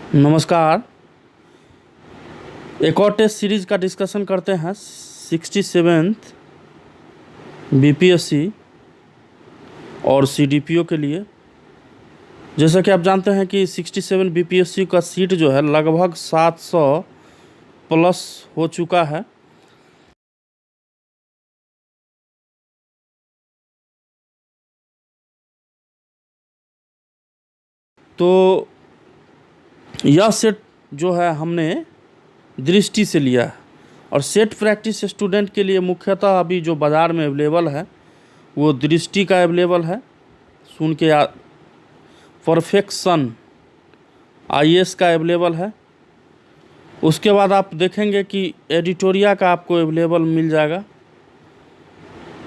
नमस्कार। एक और टेस्ट सीरीज़ का डिस्कशन करते हैं 67th बीपीएससी और सीडीपीओ के लिए। जैसा कि आप जानते हैं कि 67 बीपीएससी का सीट जो है लगभग 700 प्लस हो चुका है। तो यह सेट जो है हमने दृष्टि से लिया है और सेट प्रैक्टिस स्टूडेंट के लिए मुख्यतः अभी जो बाज़ार में अवेलेबल है वो दृष्टि का अवेलेबल है। सुन के परफेक्शन आईएएस का अवेलेबल है। उसके बाद आप देखेंगे कि एडिटोरिया का आपको अवेलेबल मिल जाएगा।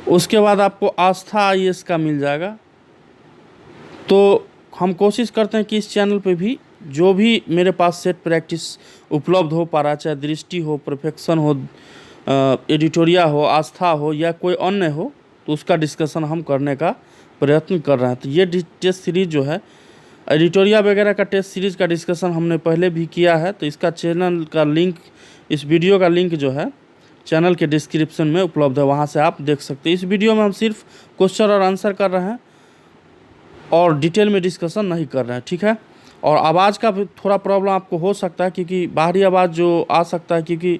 उसके बाद आपको आस्था आईएएस का मिल जाएगा। तो हम कोशिश करते हैं कि इस चैनल पे भी जो भी मेरे पास सेट प्रैक्टिस उपलब्ध हो पा रहा, चाहे दृष्टि हो, परफेक्शन हो, एडिटोरिया हो, आस्था हो या कोई अन्य हो, तो उसका डिस्कशन हम करने का प्रयत्न कर रहे हैं। तो ये टेस्ट सीरीज़ जो है एडिटोरिया वगैरह का टेस्ट सीरीज़ का डिस्कशन हमने पहले भी किया है। तो इसका चैनल का लिंक, इस वीडियो का लिंक जो है चैनल के डिस्क्रिप्शन में उपलब्ध है, वहाँ से आप देख सकते हैं। इस वीडियो में हम सिर्फ क्वेश्चन और आंसर कर रहे हैं और डिटेल में डिस्कशन नहीं कर रहे हैं, ठीक है। और आवाज़ का भी थोड़ा प्रॉब्लम आपको हो सकता है क्योंकि बाहरी आवाज़ जो आ सकता है, क्योंकि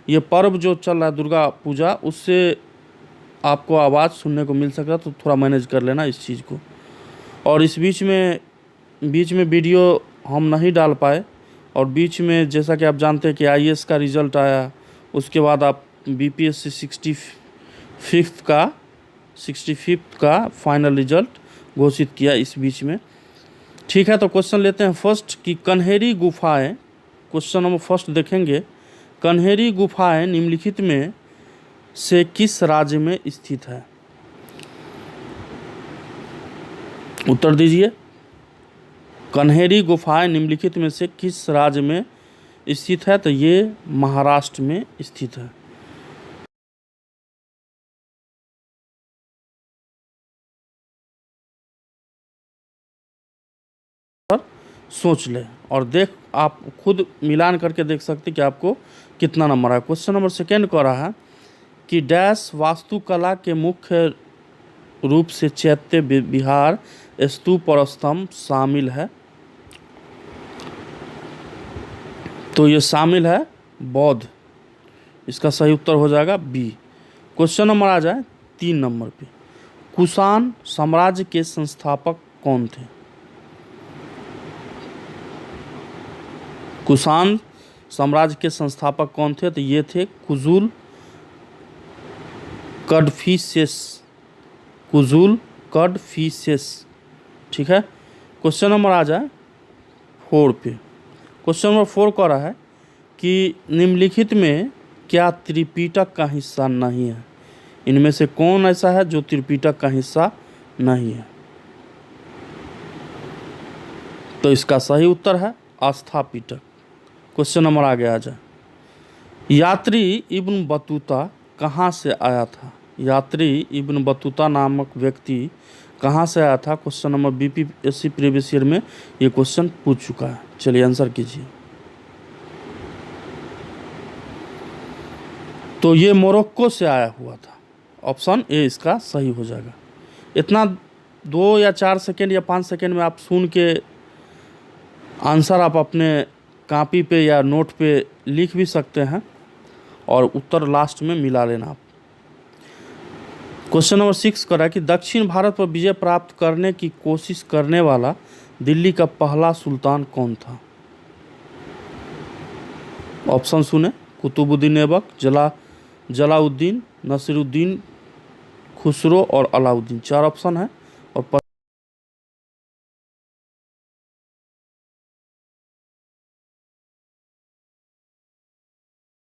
ये पर्व जो चल रहा है दुर्गा पूजा, उससे आपको आवाज़ सुनने को मिल सकता है। तो थोड़ा मैनेज कर लेना इस चीज़ को। और इस बीच में वीडियो हम नहीं डाल पाए और बीच में जैसा कि आप जानते हैं कि आईएएस का रिज़ल्ट आया, उसके बाद आप बीपीएससी 65 का फाइनल रिज़ल्ट घोषित किया इस बीच में, ठीक है। तो क्वेश्चन लेते हैं फर्स्ट कि कन्हेरी गुफाएं, क्वेश्चन नंबर फर्स्ट देखेंगे, कन्हेरी गुफाएं निम्नलिखित में से किस राज्य में स्थित है? उत्तर दीजिए। कन्हेरी गुफाएं निम्नलिखित में से किस राज्य में स्थित है? तो ये महाराष्ट्र में स्थित है। सोच ले और आप खुद मिलान करके देख सकते कि आपको कितना नंबर है। क्वेश्चन नंबर सेकेंड कह रहा है कि डैश वास्तुकला के मुख्य रूप से चैत्य विहार स्तूप और स्तंभ शामिल है? तो ये शामिल है बौद्ध। इसका सही उत्तर हो जाएगा बी। क्वेश्चन नंबर आ जाए 3 नंबर पे, कुषाण साम्राज्य के संस्थापक कौन थे? कुषाण साम्राज्य के संस्थापक कौन थे? तो ये थे कुजुल कडफिसेस, ठीक है। क्वेश्चन नंबर आ जाए 4 पे। क्वेश्चन नंबर 4 कह रहा है कि निम्नलिखित में क्या त्रिपिटक का हिस्सा नहीं है? इनमें से कौन ऐसा है जो त्रिपिटक का हिस्सा नहीं है? तो इसका सही उत्तर है आस्था पिटक। क्वेश्चन नंबर आगे आ जाए, यात्री इब्न बतूता कहाँ से आया था? यात्री इब्न बतूता नामक व्यक्ति कहाँ से आया था? Question number BPSC previous year में ये क्वेश्चन पूछ चुका है। चलिए आंसर कीजिए। तो ये मोरक्को से आया हुआ था। ऑप्शन ए इसका सही हो जाएगा। इतना 2 या 4 सेकेंड या 5 सेकेंड में आप सुन के आंसर आप अपने कॉपी पे या नोट पे लिख भी सकते हैं और उत्तर लास्ट में मिला लेना आप। क्वेश्चन नंबर 6 कर रहा है कि दक्षिण भारत पर विजय प्राप्त करने की कोशिश करने वाला दिल्ली का पहला सुल्तान कौन था? ऑप्शन सुने, कुतुबुद्दीन ऐबक, जलाउद्दीन, नसीरुद्दीन, खुसरो और अलाउद्दीन। 4 ऑप्शन है और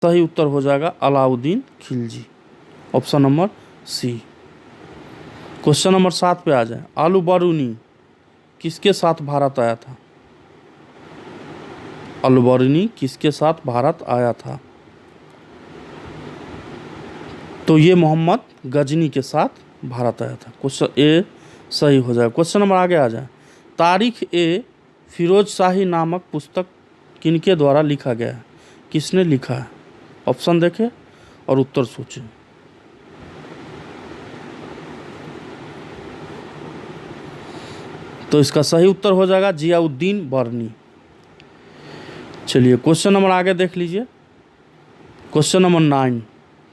सही उत्तर हो जाएगा Alauddin Khilji, option number C. Question number 7 पे आ जाए, आलू बरूनी किसके साथ भारत आया था? आलू बरूनी किसके साथ भारत आया था? तो ये मोहम्मद गजनी के साथ भारत आया था। क्वेश्चन ए सही हो जाएगा। क्वेश्चन नंबर आगे आ जाए, तारीख ए फिरोज शाही नामक पुस्तक किनके द्वारा लिखा गया है, किसने लिखा है? ऑप्शन देखें और उत्तर सोचें। तो इसका सही उत्तर हो जाएगा जियाउद्दीन बर्नी। चलिए क्वेश्चन नंबर आगे देख लीजिए। क्वेश्चन नंबर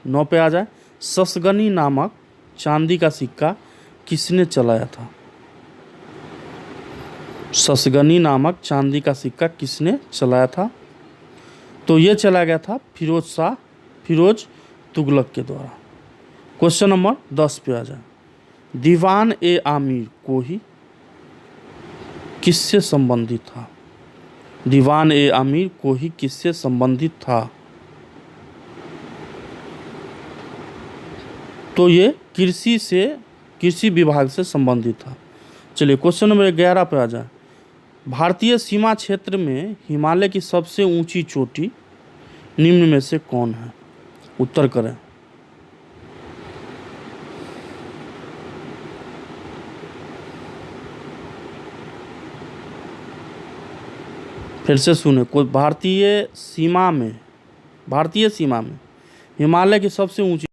9 पे आ जाए। ससगनी नामक चांदी का सिक्का किसने चलाया था? ससगनी नामक चांदी का सिक्का किसने चलाया था? तो ये चला गया था फिरोज तुगलक के द्वारा। क्वेश्चन नंबर 10 पे आ जाए। दीवान ए आमिर कोही किससे संबंधित था? दीवान ए आमिर कोही किससे संबंधित था? तो ये कृषि विभाग से संबंधित था। चलिए क्वेश्चन नंबर 11 पे आ जाए। भारतीय सीमा क्षेत्र में हिमालय की सबसे ऊंची चोटी निम्न में से कौन है? उत्तर करें। फिर से सुने। कोई भारतीय सीमा में हिमालय की सबसे ऊंची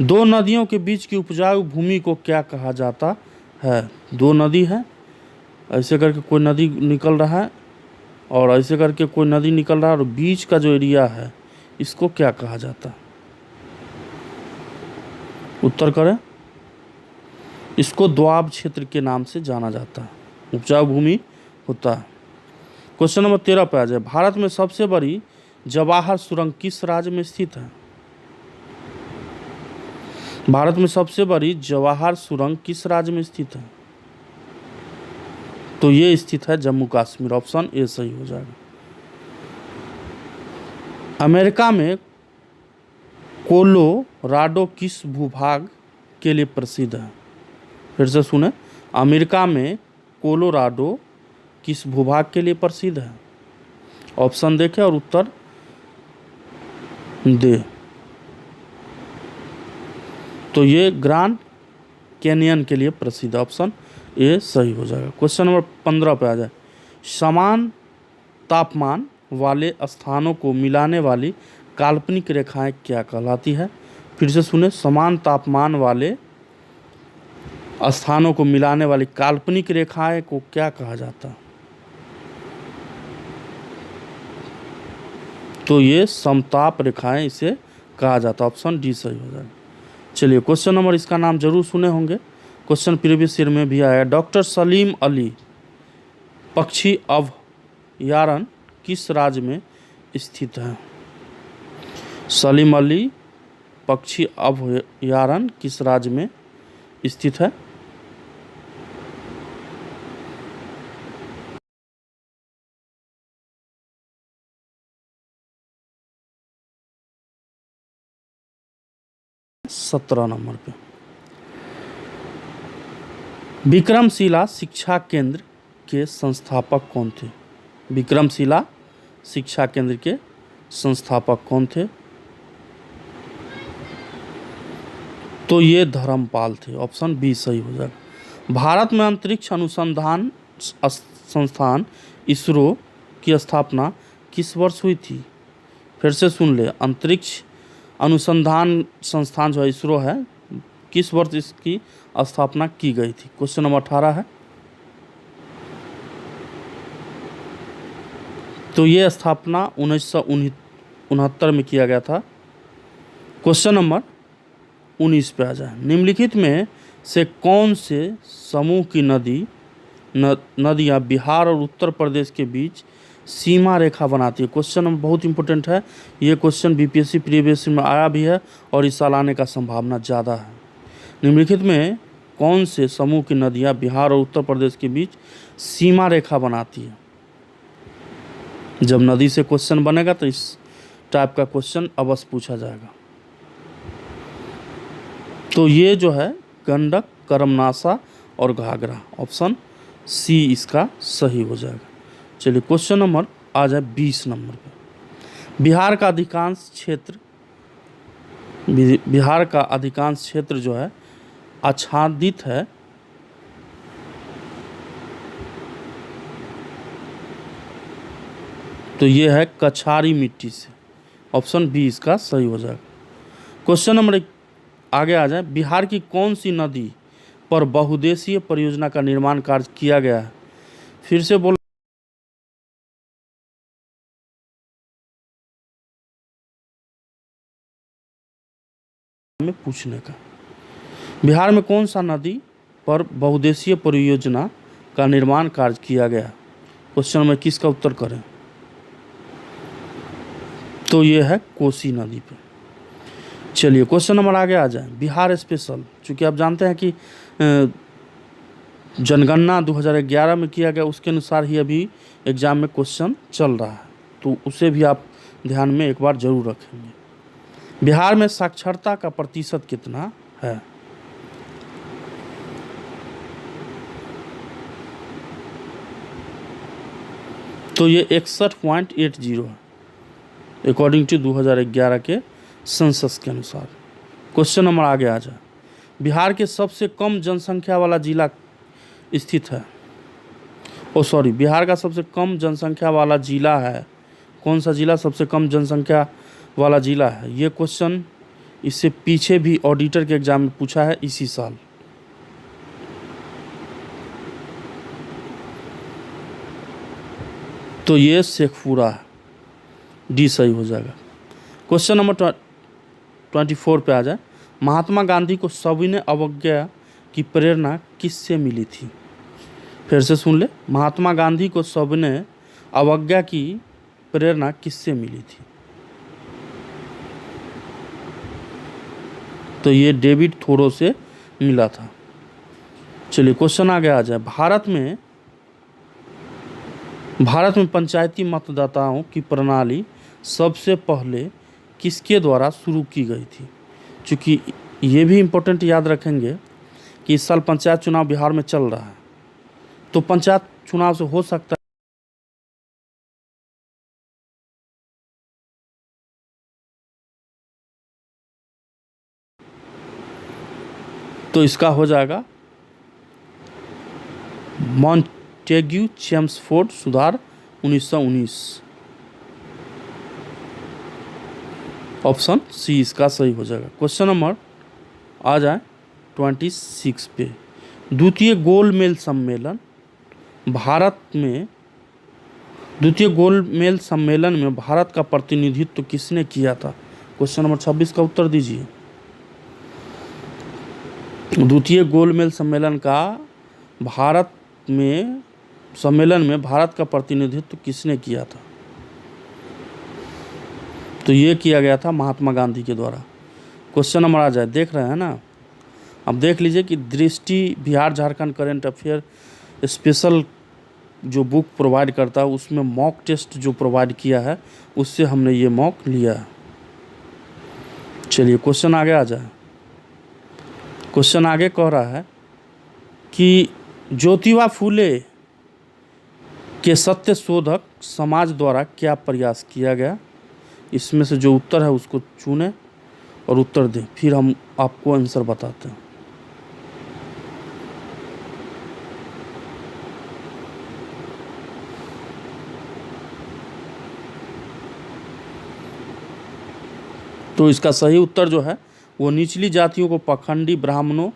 दो नदियों के बीच की उपजाऊ भूमि को क्या कहा जाता है? दो नदी है, ऐसे करके कोई नदी निकल रहा है और ऐसे करके कोई नदी निकल रहा है और बीच का जो एरिया है इसको क्या कहा जाता है? उत्तर करें। इसको दोआब क्षेत्र के नाम से जाना जाता है, उपजाऊ भूमि होता है। क्वेश्चन नंबर 13 पे आ जाए। भारत में सबसे बड़ी जवाहर सुरंग किस राज्य में स्थित है? भारत में सबसे बड़ी जवाहर सुरंग किस राज्य में स्थित है? तो ये स्थित है जम्मू कश्मीर। ऑप्शन ए सही हो जाएगा। अमेरिका में कोलोराडो किस भूभाग के लिए प्रसिद्ध है? फिर से सुने। अमेरिका में कोलोराडो किस भूभाग के लिए प्रसिद्ध है? ऑप्शन देखें और उत्तर दे। तो ये ग्रैंड कैनियन के लिए प्रसिद्ध। ऑप्शन ए सही हो जाएगा। क्वेश्चन नंबर 15 पे आ जाए। समान तापमान वाले स्थानों को मिलाने वाली काल्पनिक रेखाएं क्या कहलाती है? फिर से सुने। समान तापमान वाले स्थानों को मिलाने वाली काल्पनिक रेखाएं को क्या कहा जाता है? तो ये समताप रेखाएं इसे कहा जाता है। ऑप्शन डी सही हो जाएगा। चलिए क्वेश्चन नंबर, इसका नाम जरूर सुने होंगे, क्वेश्चन प्रीवियस ईयर में भी आया। डॉक्टर सलीम अली पक्षी अभयारण्य किस राज्य में स्थित है? सलीम अली पक्षी अभयारण्य किस राज्य में स्थित है? सत्रह नंबर पे। विक्रमशिला शिक्षा केंद्र के संस्थापक कौन थे? विक्रमशिला शिक्षा केंद्र के संस्थापक कौन थे? तो ये धर्मपाल थे। ऑप्शन बी सही हो जाएगा। भारत में अंतरिक्ष अनुसंधान संस्थान इसरो की स्थापना किस वर्ष हुई थी? फिर से सुन ले। अंतरिक्ष अनुसंधान संस्थान जो इसरो है, किस वर्ष इसकी स्थापना की गई थी? क्वेश्चन नंबर 18 है। तो ये स्थापना 1969 में किया गया था। क्वेश्चन नंबर 19 पे आ जाए। निम्नलिखित में से कौन से समूह की नदियाँ बिहार और उत्तर प्रदेश के बीच सीमा रेखा बनाती है? क्वेश्चन नंबर बहुत इंपॉर्टेंट है। ये क्वेश्चन बीपीएससी प्रीवियस में आया भी है और इस साल आने का संभावना ज़्यादा है। निम्नलिखित में कौन से समूह की नदियाँ बिहार और उत्तर प्रदेश के बीच सीमा रेखा बनाती है? जब नदी से क्वेश्चन बनेगा तो इस टाइप का क्वेश्चन अवश्य पूछा जाएगा। तो ये जो है गंडक, करमनाशा और घाघरा। ऑप्शन सी इसका सही हो जाएगा। चलिए क्वेश्चन नंबर आ जाए 20 नंबर पे। बिहार का अधिकांश क्षेत्र जो है आच्छादित है तो ये है कछारी मिट्टी से। ऑप्शन बी इसका सही हो जाएगा। क्वेश्चन नंबर आगे आ जाए। बिहार की कौन सी नदी पर बहुउद्देशीय परियोजना का निर्माण कार्य किया गया है? फिर से बोल में पूछने का। बिहार में कौन सा नदी पर बहुउद्देशीय परियोजना का निर्माण कार्य किया गया? क्वेश्चन में किसका उत्तर करें? तो ये है कोसी नदी पे। चलिए क्वेश्चन नंबर आगे आ जाए। बिहार स्पेशल, चूंकि आप जानते हैं कि जनगणना 2011 में किया गया, उसके अनुसार ही अभी एग्जाम में क्वेश्चन चल रहा है, तो उसे भी आप ध्यान में एक बार जरूर रखेंगे। बिहार में साक्षरता का प्रतिशत कितना है? तो ये 61.80 है अकॉर्डिंग टू 2011 के सेंसस के अनुसार। क्वेश्चन नंबर आगे आ जाए। बिहार के सबसे कम जनसंख्या वाला जिला स्थित है, बिहार का सबसे कम जनसंख्या वाला जिला है, कौन सा जिला सबसे कम जनसंख्या वाला जिला है? ये क्वेश्चन इससे पीछे भी ऑडिटर के एग्जाम में पूछा है इसी साल। तो ये शेखपुरा है, डी सही हो जाएगा। क्वेश्चन नंबर 24 पे आ जाए। महात्मा गांधी को सविनय अवज्ञा की प्रेरणा किससे मिली थी? फिर से सुन ले। महात्मा गांधी को सविनय अवज्ञा की प्रेरणा किससे मिली थी? तो ये डेविड थोरो से मिला था। चलिए क्वेश्चन आगे आ जाए। भारत में पंचायती मतदाताओं की प्रणाली सबसे पहले किसके द्वारा शुरू की गई थी? क्योंकि ये भी इम्पोर्टेंट याद रखेंगे कि इस साल पंचायत चुनाव बिहार में चल रहा है, तो पंचायत चुनाव से हो सकता है तो इसका हो जाएगा मॉन्टेग्यू चेम्सफोर्ड सुधार 1919। ऑप्शन सी इसका सही हो जाएगा। क्वेश्चन नंबर आ जाए 26 पे। द्वितीय गोलमेज सम्मेलन में भारत का प्रतिनिधित्व किसने किया था? क्वेश्चन नंबर 26 का उत्तर दीजिए। द्वितीय गोलमेज सम्मेलन में भारत का प्रतिनिधित्व किसने किया था? तो ये किया गया था महात्मा गांधी के द्वारा। क्वेश्चन नंबर आ जाए, देख रहे हैं ना, अब देख लीजिए कि दृष्टि Bihar Jharkhand current affair special जो बुक प्रोवाइड करता है उसमें मॉक टेस्ट जो प्रोवाइड किया है उससे हमने ये मॉक लिया है। चलिए क्वेश्चन आगे आ जाए। क्वेश्चन आगे कह रहा है कि ज्योतिबा फूले के सत्य शोधक समाज द्वारा क्या प्रयास किया गया? इसमें से जो उत्तर है उसको चुनें और उत्तर दें, फिर हम आपको आंसर बताते हैं। तो इसका सही उत्तर जो है वो निचली जातियों को पाखंडी ब्राह्मणों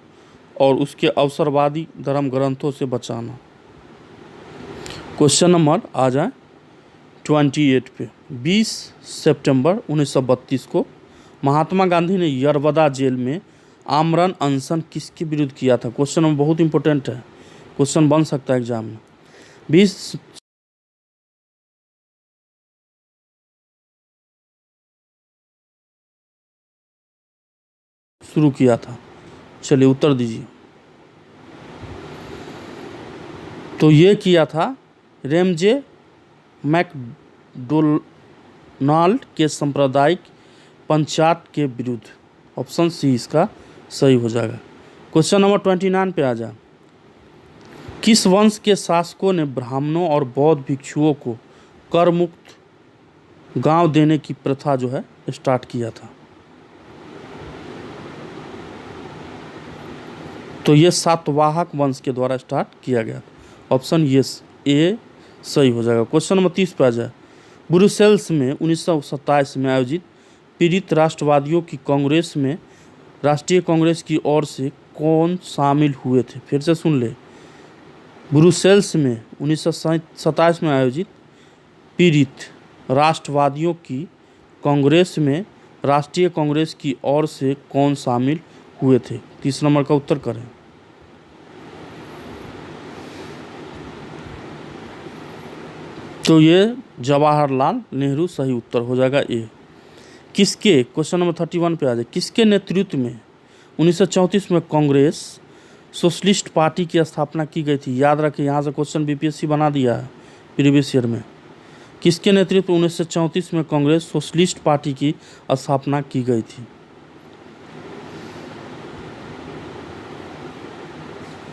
और उसके अवसरवादी धर्म ग्रंथों से बचाना। क्वेश्चन नंबर आ जाए 28 पे। 20 सितंबर 1932 को महात्मा गांधी ने यरवदा जेल में आमरण अनशन किसके विरुद्ध किया था? क्वेश्चन नंबर बहुत इंपॉर्टेंट है, क्वेश्चन बन सकता है एग्जाम में। 20 शुरू किया था। चलिए उत्तर दीजिए। तो ये किया था रेमजे मैकडोनाल्ड के सांप्रदायिक पंचायत के विरुद्ध। ऑप्शन सी इसका सही हो जाएगा। क्वेश्चन नंबर 29 पे आ जा। किस वंश के शासकों ने ब्राह्मणों और बौद्ध भिक्षुओं को कर मुक्त गांव देने की प्रथा जो है स्टार्ट किया था? तो ये सातवाहक वंश के द्वारा स्टार्ट किया गया। ऑप्शन ए सही हो जाएगा। क्वेश्चन नंबर 30 पे आ जाए। ब्रुसेल्स में 1927 में आयोजित पीड़ित राष्ट्रवादियों की कांग्रेस में राष्ट्रीय कांग्रेस की ओर से कौन शामिल हुए थे? फिर से सुन ले। ब्रुसेल्स में 1927 में आयोजित पीड़ित राष्ट्रवादियों की कांग्रेस में राष्ट्रीय कांग्रेस की ओर से कौन शामिल हुए थे? 30 नंबर का उत्तर करें। तो ये जवाहरलाल नेहरू सही उत्तर हो जाएगा ए। किसके, क्वेश्चन नंबर 31 पे आ जाए, किसके नेतृत्व में 1934 में कांग्रेस सोशलिस्ट पार्टी की स्थापना की गई थी? याद रखें, यहाँ से क्वेश्चन बीपीएससी बना दिया है प्रीवियस ईयर में। किसके नेतृत्व में 1934 में कांग्रेस सोशलिस्ट पार्टी की स्थापना की गई थी?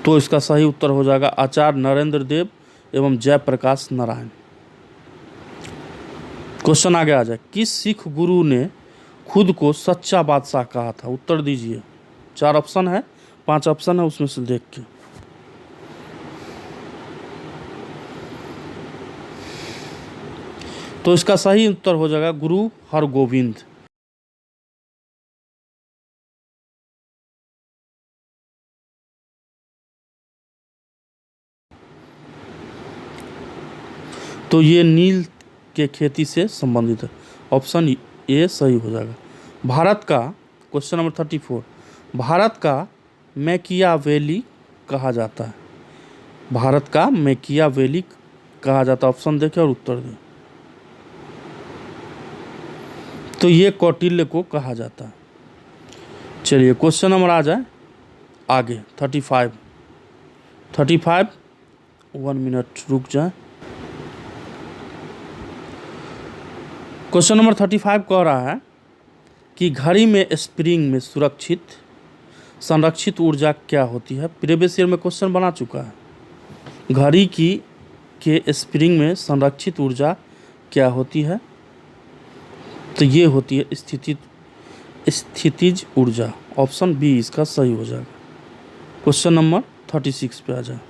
तो इसका सही उत्तर हो जाएगा आचार्य नरेंद्र देव एवं जयप्रकाश नारायण। क्वेश्चन आगे आ जाए। किस सिख गुरु ने खुद को सच्चा बादशाह कहा था? उत्तर दीजिए। 4 ऑप्शन है, 5 ऑप्शन है, उसमें से देख के। तो इसका सही उत्तर हो जाएगा गुरु हरगोविंद। तो ये नील के खेती से संबंधित है। ऑप्शन ए सही हो जाएगा। भारत का, क्वेश्चन नंबर 34, भारत का मैकियावेली कहा जाता है? भारत का मैकियावेली कहा जाता है। ऑप्शन देखें और उत्तर दें। तो ये कौटिल्य को कहा जाता है। चलिए क्वेश्चन नंबर आ जाए आगे 35। 1 मिनट रुक जाए। क्वेश्चन नंबर 35 कह रहा है कि घड़ी में स्प्रिंग में संरक्षित ऊर्जा क्या होती है? प्रीवियस ईयर में क्वेश्चन बना चुका है। घड़ी के स्प्रिंग में संरक्षित ऊर्जा क्या होती है? तो ये होती है स्थितिज ऊर्जा। ऑप्शन बी इसका सही हो जाएगा। क्वेश्चन नंबर 36 पे आ जाए।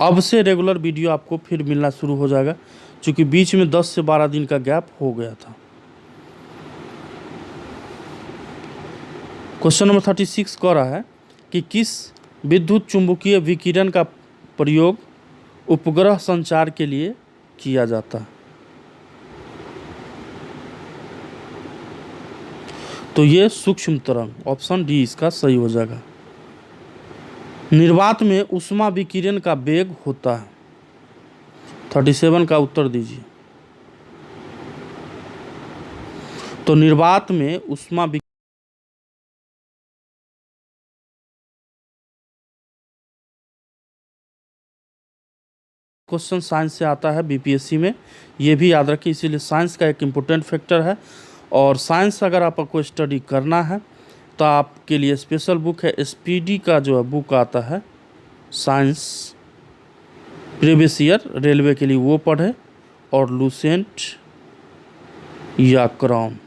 अब से रेगुलर वीडियो आपको फिर मिलना शुरू हो जाएगा, क्योंकि बीच में 10 से 12 दिन का गैप हो गया था। क्वेश्चन नंबर 36 कह रहा है कि किस विद्युत चुंबकीय विकिरण का प्रयोग उपग्रह संचार के लिए किया जाता है? तो ये सूक्ष्म तरंग। ऑप्शन डी इसका सही हो जाएगा। निर्वात में ऊष्मा विकिरण का वेग होता है? 37 का उत्तर दीजिए। तो निर्वात में ऊष्मा क्वेश्चन साइंस से आता है बीपीएससी में, ये भी याद रखिए, इसीलिए साइंस का एक इम्पोर्टेंट फैक्टर है। और साइंस अगर आपको स्टडी करना है तो आपके लिए स्पेशल बुक है, एसपीडी का जो है बुक आता है साइंस प्रीवियस ईयर रेलवे के लिए, वो पढ़े। और लूसेंट या क्राउन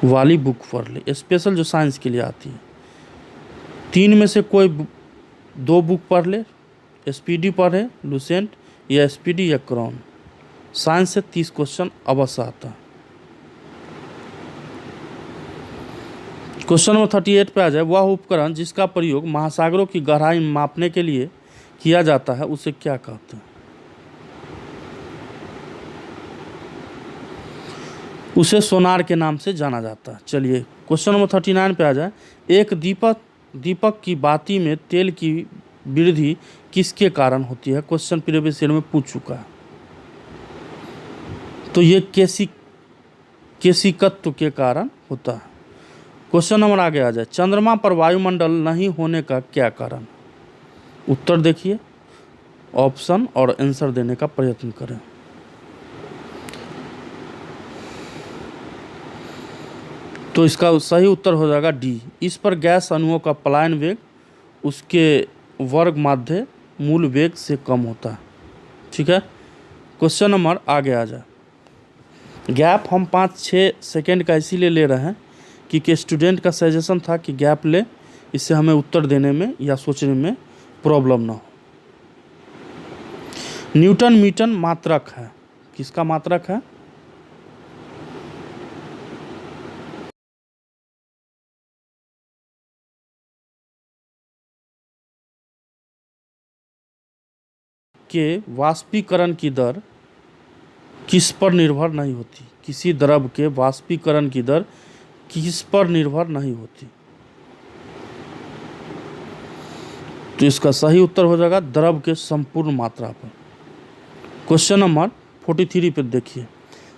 वाली बुक पढ़ ले, स्पेशल जो साइंस के लिए आती है। 3 में से कोई 2 बुक पढ़ ले, एसपीडी पढ़े, लूसेंट या एसपीडी या क्राउन। साइंस से 30 क्वेश्चन अवश्य आता है। क्वेश्चन नंबर 38 पे आ जाए। वह उपकरण जिसका प्रयोग महासागरों की गहराई मापने के लिए किया जाता है उसे क्या कहते हैं? उसे सोनार के नाम से जाना जाता है। चलिए क्वेश्चन नंबर 39 पे आ जाए। एक दीपक की बाती में तेल की वृद्धि किसके कारण होती है? क्वेश्चन प्रीवियस ईयर में पूछ चुका है। तो ये केशिकत्व के कारण होता है। क्वेश्चन नंबर आगे आ जाए। चंद्रमा पर वायुमंडल नहीं होने का क्या कारण? उत्तर देखिए, ऑप्शन और आंसर देने का प्रयत्न करें। तो इसका सही उत्तर हो जाएगा डी। इस पर गैस अणुओं का पलायन वेग उसके वर्ग माध्य मूल वेग से कम होता है। ठीक है, क्वेश्चन नंबर आगे आ जाए। गैप हम 5-6 सेकेंड का इसीलिए ले रहे हैं कि स्टूडेंट का सजेशन था कि गैप ले, इससे हमें उत्तर देने में या सोचने में प्रॉब्लम ना हो। न्यूटन मीटन मात्रक है, किसका मात्रक है? के वाष्पीकरण की दर किस पर निर्भर नहीं होती? किसी द्रव के वाष्पीकरण की दर किस पर निर्भर नहीं होती? तो इसका सही उत्तर हो जाएगा द्रव के संपूर्ण मात्रा पर। क्वेश्चन नंबर 43 पे देखिए,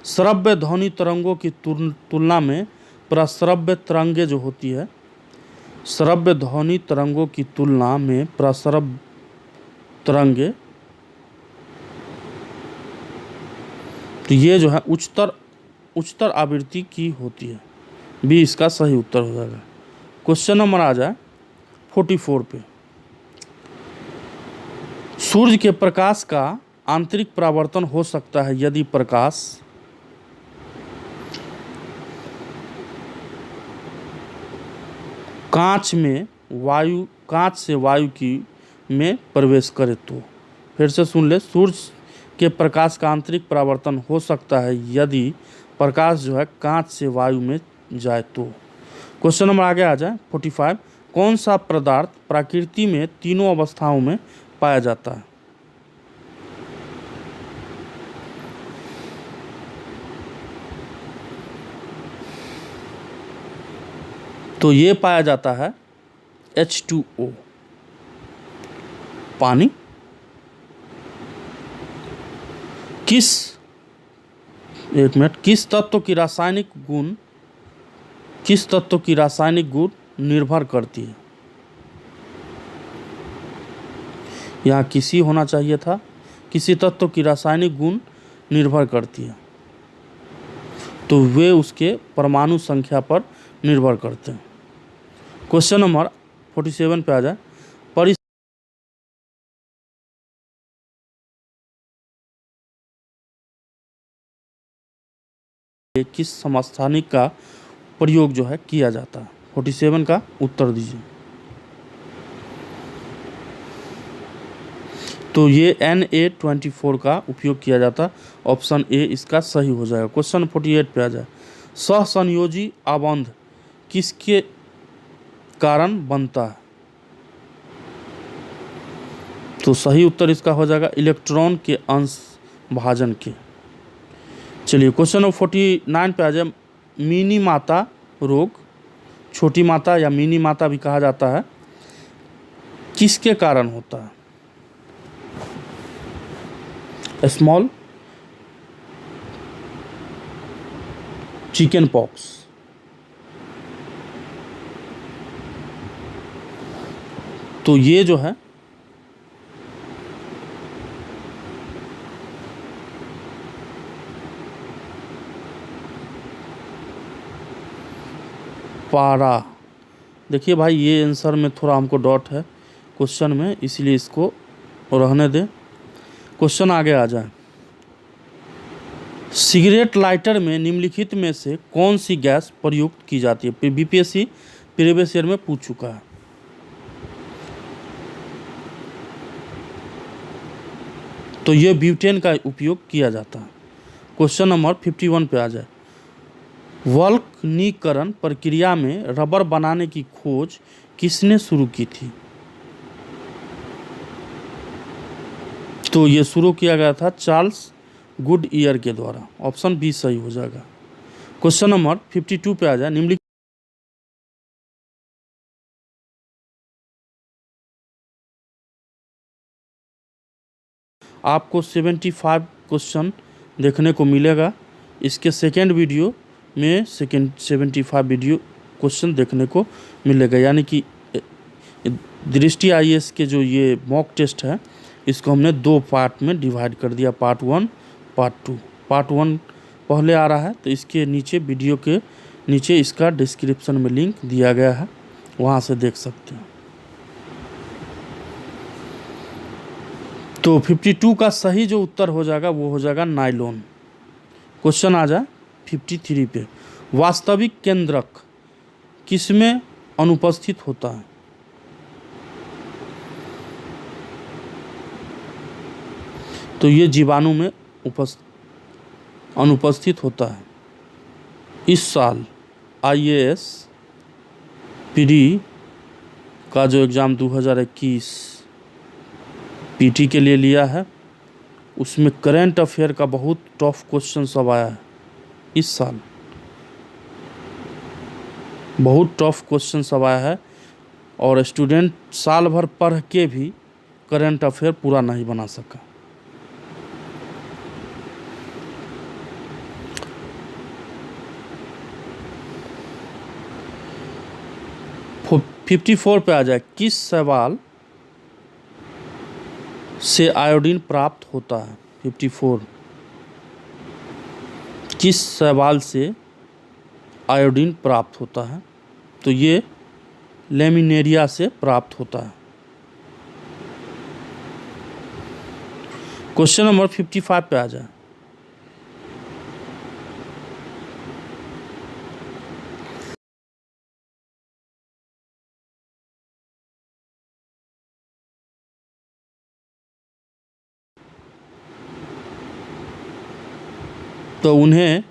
श्रव्य ध्वनि तरंगों की तुलना में प्रश्रव्य तरंगे जो होती है, श्रव्य ध्वनि तरंगों की तुलना में प्रश्रव्य तरंगे, तो ये जो है उच्चतर आवृत्ति की होती है। बी इसका सही उत्तर हो जाएगा। क्वेश्चन नंबर आ जाए 44 पे, सूर्य के प्रकाश का आंतरिक परावर्तन हो सकता है यदि प्रकाश कांच से वायु की में प्रवेश करे तो। फिर से सुन ले, सूर्य के प्रकाश का आंतरिक परावर्तन हो सकता है यदि प्रकाश जो है कांच से वायु में जाए तो। क्वेश्चन नंबर आगे आ जाए 45, कौन सा पदार्थ प्रकृति में तीनों अवस्थाओं में पाया जाता है? तो ये पाया जाता है H2O, पानी। किस तत्व की रासायनिक गुण निर्भर करती है? यहाँ किसी होना चाहिए था, किसी तत्व की रासायनिक गुण निर्भर करती है, तो वे उसके परमाणु संख्या पर निर्भर करते हैं। क्वेश्चन नंबर 47 पे आ जाए, किस समस्थानिक का प्रयोग जो है किया जाता है? 47 का उत्तर दीजिए। तो ये Na24 का उपयोग किया जाता, ऑप्शन ए इसका सही हो जाएगा। क्वेश्चन 48 पे आ जाए, सहसंयोजी आबंध किसके कारण बनता है? तो सही उत्तर इसका हो जाएगा इलेक्ट्रॉन के अंश भाजन के। चलिए क्वेश्चन नंबर 49 पे आ जाए, मिनी माता रोग, छोटी माता या मिनी माता भी कहा जाता है, किसके कारण होता है? Small chicken pox. तो ये जो है पारा, देखिए भाई ये आंसर में थोड़ा हमको डॉट है क्वेश्चन में, इसलिए इसको रहने दें। क्वेश्चन आगे आ जाए, सिगरेट लाइटर में निम्नलिखित में से कौन सी गैस प्रयुक्त की जाती है? बीपीएससी प्रीवियस ईयर में पूछ चुका है। तो ये ब्यूटेन का उपयोग किया जाता है। क्वेश्चन नंबर 51 पे आ जाए, वल्कनीकरण प्रक्रिया में रबर बनाने की खोज किसने शुरू की थी? तो ये शुरू किया गया था चार्ल्स गुडईयर के द्वारा, ऑप्शन बी सही हो जाएगा। क्वेश्चन नंबर 52 पे आ जाए, निम्नलिखित आपको 75 क्वेश्चन देखने को मिलेगा। इसके सेकेंड वीडियो में 75 वीडियो क्वेश्चन देखने को मिलेगा, यानी कि दृष्टि आईएएस के जो ये मॉक टेस्ट है इसको हमने 2 पार्ट में डिवाइड कर दिया, पार्ट 1 पार्ट 2। पार्ट 1 पहले आ रहा है, तो इसके नीचे वीडियो के नीचे इसका डिस्क्रिप्शन में लिंक दिया गया है, वहाँ से देख सकते हैं। तो 52 का सही जो उत्तर हो जाएगा वो हो जाएगा नायलॉन। क्वेश्चन आ जाए 53 पे, वास्तविक केंद्रक किसमें अनुपस्थित होता है? तो ये जीवाणु में अनुपस्थित होता है। इस साल आईएएस पीडी का जो एग्ज़ाम 2021 पीटी के लिए लिया है, उसमें करंट अफेयर का बहुत टफ क्वेश्चन सब आया है। इस साल बहुत टफ क्वेश्चन सब आया है और स्टूडेंट साल भर पढ़ के भी करंट अफेयर पूरा नहीं बना सका। फो 54 पे आ जाए, किस शैवाल से आयोडीन प्राप्त होता है? 54, किस शैवाल से आयोडीन प्राप्त होता है? तो ये लेमिनेरिया से प्राप्त होता है। क्वेश्चन नंबर 55 पे आ जाए, तो उन्हें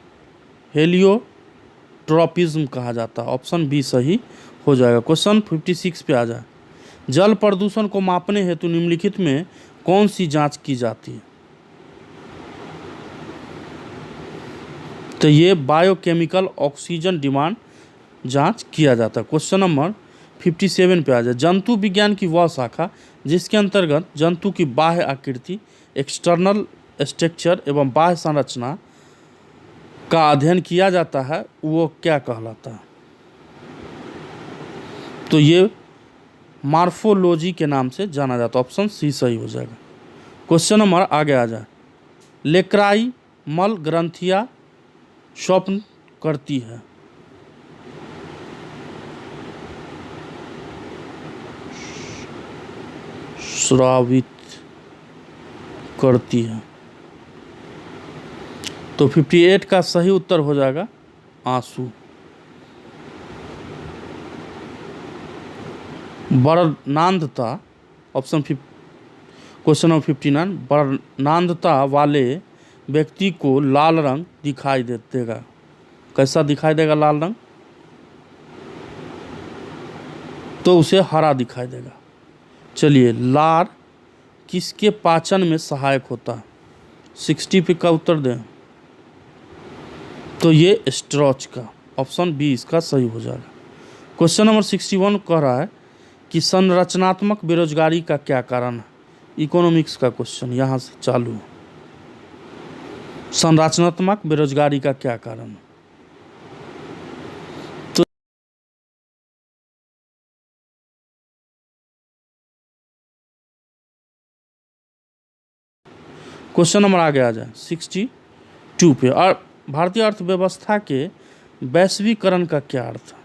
हेलियोट्रॉपिज्म कहा जाता है। ऑप्शन बी सही हो जाएगा। क्वेश्चन 56 पे आ जाए, जल प्रदूषण को मापने हेतु निम्नलिखित में कौन सी जांच की जाती है? तो ये बायोकेमिकल ऑक्सीजन डिमांड जांच किया जाता है। क्वेश्चन नंबर 57 पे आ जाए, जंतु विज्ञान की वह शाखा जिसके अंतर्गत जंतु की बाह्य आकृति, एक्सटर्नल स्ट्रक्चर एवं बाह्य संरचना का अध्ययन किया जाता है, वो क्या कहलाता है? तो ये मार्फोलॉजी के नाम से जाना जाता है। ऑप्शन सी सही हो जाएगा। क्वेश्चन नंबर आगे आ जाए, लेक्राई मल ग्रंथियां स्वप्न करती है? स्रावित करती है। तो 58 का सही उत्तर हो जाएगा आंसू। वर्णांधता, ऑप्शन क्वेश्चन नंबर 59, वर्णांधता वाले व्यक्ति को लाल रंग दिखाई देगा। कैसा दिखाई देगा लाल रंग? तो उसे हरा दिखाई देगा। चलिए, लार किसके पाचन में सहायक होता है? 60 पे का उत्तर दें, तो ये स्ट्रॉच का। ऑप्शन बी इसका सही हो जाएगा। क्वेश्चन नंबर 61 कह रहा है कि संरचनात्मक बेरोजगारी का क्या कारण है? इकोनॉमिक्स का क्वेश्चन यहाँ से चालू है। संरचनात्मक बेरोजगारी का क्या कारण है? तो क्वेश्चन नंबर आगे आ जाए 62 पे, और भारतीय अर्थव्यवस्था के वैश्वीकरण का क्या अर्थ है?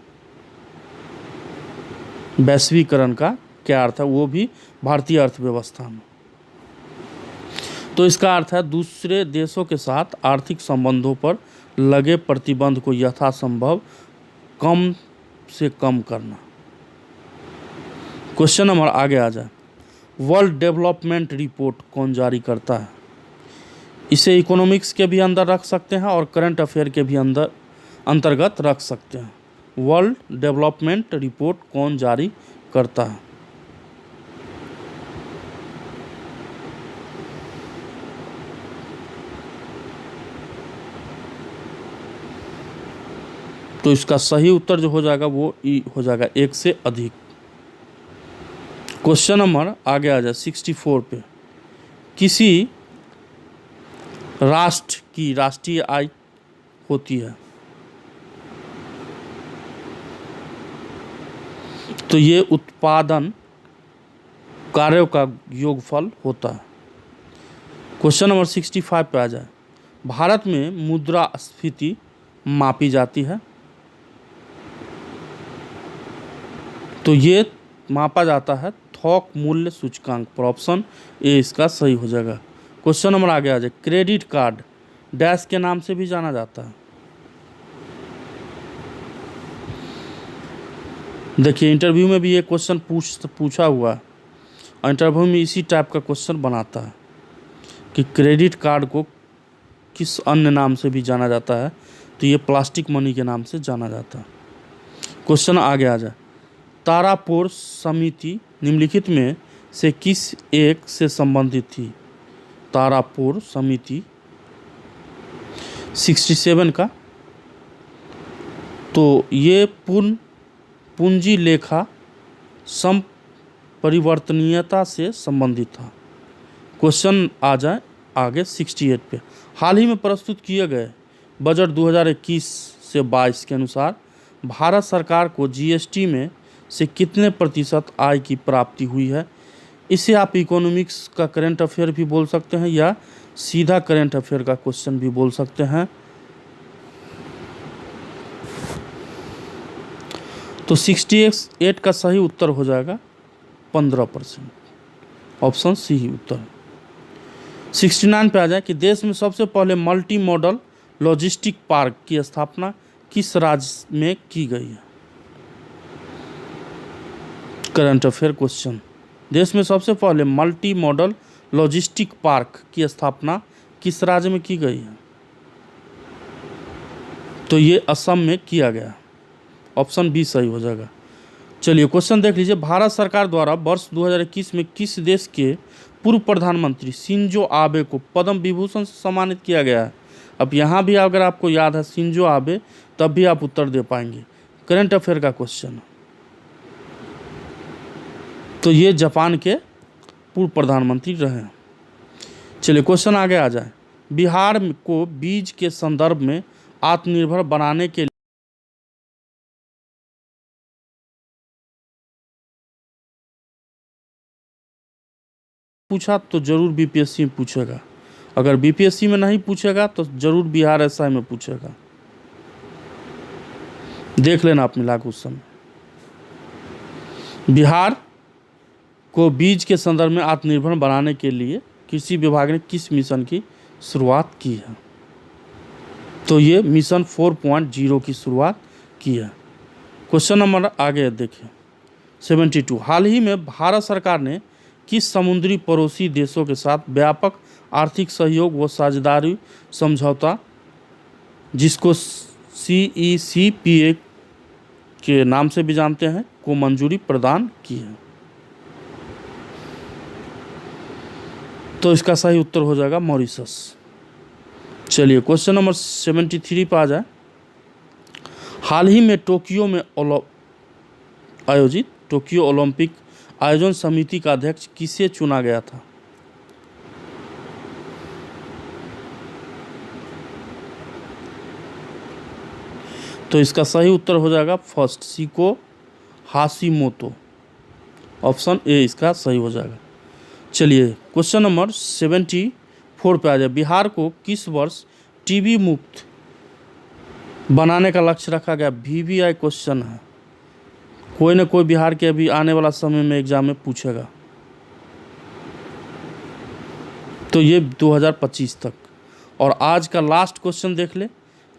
वैश्वीकरण का क्या अर्थ है, वो भी भारतीय अर्थव्यवस्था में? तो इसका अर्थ है दूसरे देशों के साथ आर्थिक संबंधों पर लगे प्रतिबंध को यथासंभव कम से कम करना। क्वेश्चन नंबर आगे आ जाए, वर्ल्ड डेवलपमेंट रिपोर्ट कौन जारी करता है? इसे इकोनॉमिक्स के भी अंदर रख सकते हैं और करंट अफेयर के भी अंतर्गत रख सकते हैं। वर्ल्ड डेवलपमेंट रिपोर्ट कौन जारी करता है? तो इसका सही उत्तर जो हो जाएगा वो ई हो जाएगा, एक से अधिक। क्वेश्चन नंबर आगे आ जाए 64 पे, किसी राष्ट्र की राष्ट्रीय आय होती है? तो ये उत्पादन कार्यों का योगफल होता है। क्वेश्चन नंबर 65 पे आ जाए, भारत में मुद्रास्फीति मापी जाती है? तो ये मापा जाता है थोक मूल्य सूचकांक पर। ऑप्शन ए इसका सही हो जाएगा। क्वेश्चन नंबर आगे आ जाए, क्रेडिट कार्ड डैश के नाम से भी जाना जाता है? देखिए इंटरव्यू में भी ये क्वेश्चन पूछा हुआ है और इंटरव्यू में इसी टाइप का क्वेश्चन बनाता है कि क्रेडिट कार्ड को किस अन्य नाम से भी जाना जाता है, तो ये प्लास्टिक मनी के नाम से जाना जाता है। क्वेश्चन आगे आ जाए। तारापुर समिति निम्नलिखित में से किस एक से संबंधित थी? तारापुर समिति 67 का, तो ये पूंजी लेखा सम परिवर्तनीयता से संबंधित था। क्वेश्चन आ जाए आगे 68 पे। हाल ही में प्रस्तुत किए गए बजट 2021 से 22 के अनुसार भारत सरकार को जीएसटी में से कितने प्रतिशत आय की प्राप्ति हुई है? इसे आप इकोनॉमिक्स का करंट अफेयर भी बोल सकते हैं या सीधा करंट अफेयर का क्वेश्चन भी बोल सकते हैं। तो 68 का सही उत्तर हो जाएगा 15%, ऑप्शन सी ही उत्तर। 69 पे आ जाए कि देश में सबसे पहले मल्टी मॉडल लॉजिस्टिक पार्क की स्थापना किस राज्य में की गई है? Current affair question. देश में सबसे पहले मल्टी मॉडल लॉजिस्टिक पार्क की स्थापना किस राज्य में की गई है? तो ये असम में किया गया, ऑप्शन बी सही हो जाएगा। चलिए क्वेश्चन देख लीजिए। भारत सरकार द्वारा वर्ष 2021 में किस देश के पूर्व प्रधानमंत्री शिंजो आबे को पद्म विभूषण से सम्मानित किया गया है? अब यहाँ भी अगर आपको याद है शिंजो आबे, तब भी आप उत्तर दे पाएंगे। करंट अफेयर का क्वेश्चन। तो ये जापान के पूर्व प्रधानमंत्री रहे। चलिए क्वेश्चन आगे आ जाए। बिहार को बीज के संदर्भ में आत्मनिर्भर बनाने के पूछा तो जरूर बीपीएससी में पूछेगा, अगर बीपीएससी में नहीं पूछेगा तो जरूर बिहार एसआई में पूछेगा। देख लेना आप मिला के उस समय। बिहार को बीज के संदर्भ में आत्मनिर्भर बनाने के लिए कृषि विभाग ने किस मिशन की शुरुआत की है? तो ये मिशन 4.0 की शुरुआत की है। क्वेश्चन नंबर आगे देखिए 72। हाल ही में भारत सरकार ने किस समुद्री पड़ोसी देशों के साथ व्यापक आर्थिक सहयोग व साझेदारी समझौता, जिसको CECPA के नाम से भी जानते हैं, को मंजूरी प्रदान की है? तो इसका सही उत्तर हो जाएगा मॉरिशस। चलिए क्वेश्चन नंबर 73 पर आ जाए। हाल ही में टोक्यो में आयोजित टोक्यो ओलंपिक आयोजन समिति का अध्यक्ष किसे चुना गया था? तो इसका सही उत्तर हो जाएगा first, Shikoh Hashimoto, option A इसका सही हो जाएगा। चलिए क्वेश्चन नंबर 74 पे आ जाए। बिहार को किस वर्ष टीबी मुक्त बनाने का लक्ष्य रखा गया? VVI क्वेश्चन है, कोई ना कोई बिहार के अभी आने वाला समय में एग्जाम में पूछेगा। तो ये 2025 तक। और आज का लास्ट क्वेश्चन देख ले,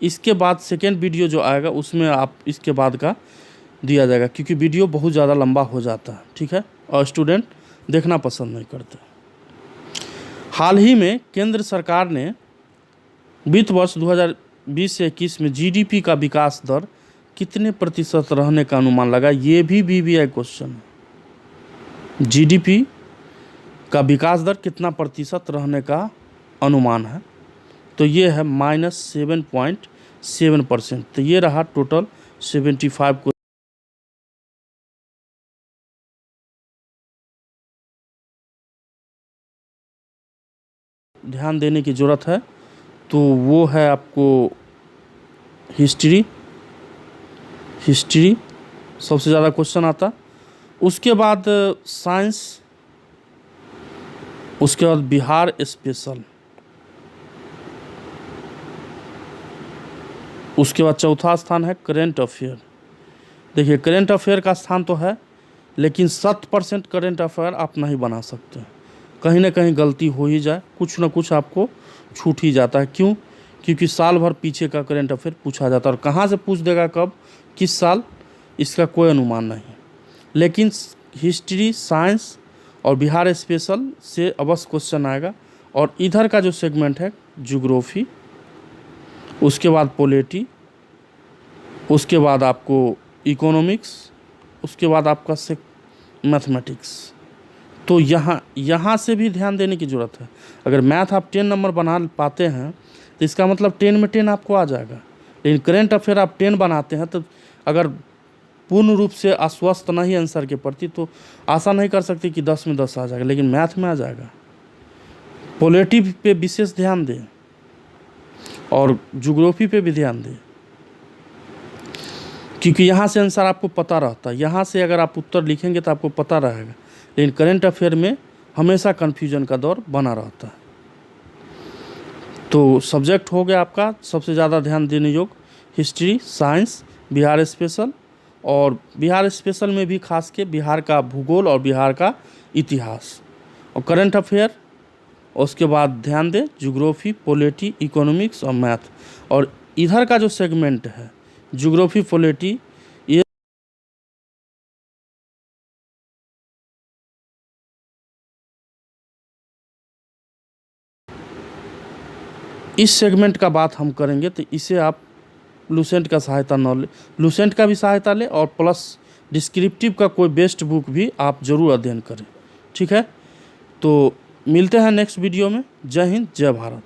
इसके बाद सेकेंड वीडियो जो आएगा उसमें आप इसके बाद का दिया जाएगा, क्योंकि वीडियो बहुत ज़्यादा लंबा हो जाता है, ठीक है, और स्टूडेंट देखना पसंद नहीं करते। हाल ही में केंद्र सरकार ने वित्त वर्ष 2020 से 21 में GDP का विकास दर कितने प्रतिशत रहने का अनुमान लगा? ये भी VVI क्वेश्चन है। GDP का विकास दर कितना प्रतिशत रहने का अनुमान है? तो ये है -7.7%। तो ये रहा टोटल 75 को। ध्यान देने की ज़रूरत है, तो वो है आपको हिस्ट्री सबसे ज़्यादा क्वेश्चन आता। उसके बाद साइंस, उसके बाद बिहार स्पेशल, उसके बाद चौथा स्थान है करेंट अफेयर। देखिए करेंट अफेयर का स्थान तो है, लेकिन 100% करेंट अफेयर आप नहीं बना सकते, कहीं ना कहीं गलती हो ही जाए, कुछ ना कुछ आपको छूट ही जाता है। क्यों? क्योंकि साल भर पीछे का करेंट अफेयर पूछा जाता है, और कहाँ से पूछ देगा, कब, किस साल, इसका कोई अनुमान नहीं। लेकिन हिस्ट्री, साइंस और बिहार स्पेशल से अवश्य क्वेश्चन आएगा। और इधर का जो सेगमेंट है ज्योग्राफी, उसके बाद पॉलिटी, उसके बाद आपको इकोनॉमिक्स, उसके बाद आपका मैथमेटिक्स। तो यहाँ से भी ध्यान देने की ज़रूरत है। अगर मैथ आप 10 नंबर बना पाते हैं तो इसका मतलब 10 में 10 आपको आ जाएगा। लेकिन करेंट अफेयर आप 10 बनाते हैं तो अगर पूर्ण रूप से आश्वस्त नहीं आंसर के प्रति तो आशा नहीं कर सकते कि 10 में 10 आ जाएगा, लेकिन मैथ में आ जाएगा। पॉलिटी पे विशेष ध्यान दें और ज्योग्राफी पे भी ध्यान दें, क्योंकि यहाँ से आंसर आपको पता रहता है। यहाँ से अगर आप उत्तर लिखेंगे तो आपको पता रहेगा, लेकिन करेंट अफेयर में हमेशा कन्फ्यूजन का दौर बना रहता है। तो सब्जेक्ट हो गया आपका सबसे ज़्यादा ध्यान देने योग्य हिस्ट्री, साइंस, बिहार स्पेशल, और बिहार स्पेशल में भी खास के बिहार का भूगोल और बिहार का इतिहास और करंट अफेयर। उसके बाद ध्यान दें ज्योग्राफी, पॉलिटी, इकोनॉमिक्स और मैथ। और इधर का जो सेगमेंट है ज्योग्राफी, पॉलिटी, ये इस सेगमेंट का बात हम करेंगे तो इसे आप लूसेंट का सहायता न ले, लूसेंट का भी सहायता लें और प्लस डिस्क्रिप्टिव का कोई बेस्ट बुक भी आप ज़रूर अध्ययन करें। ठीक है, तो मिलते हैं नेक्स्ट वीडियो में। जय हिंद, जय भारत।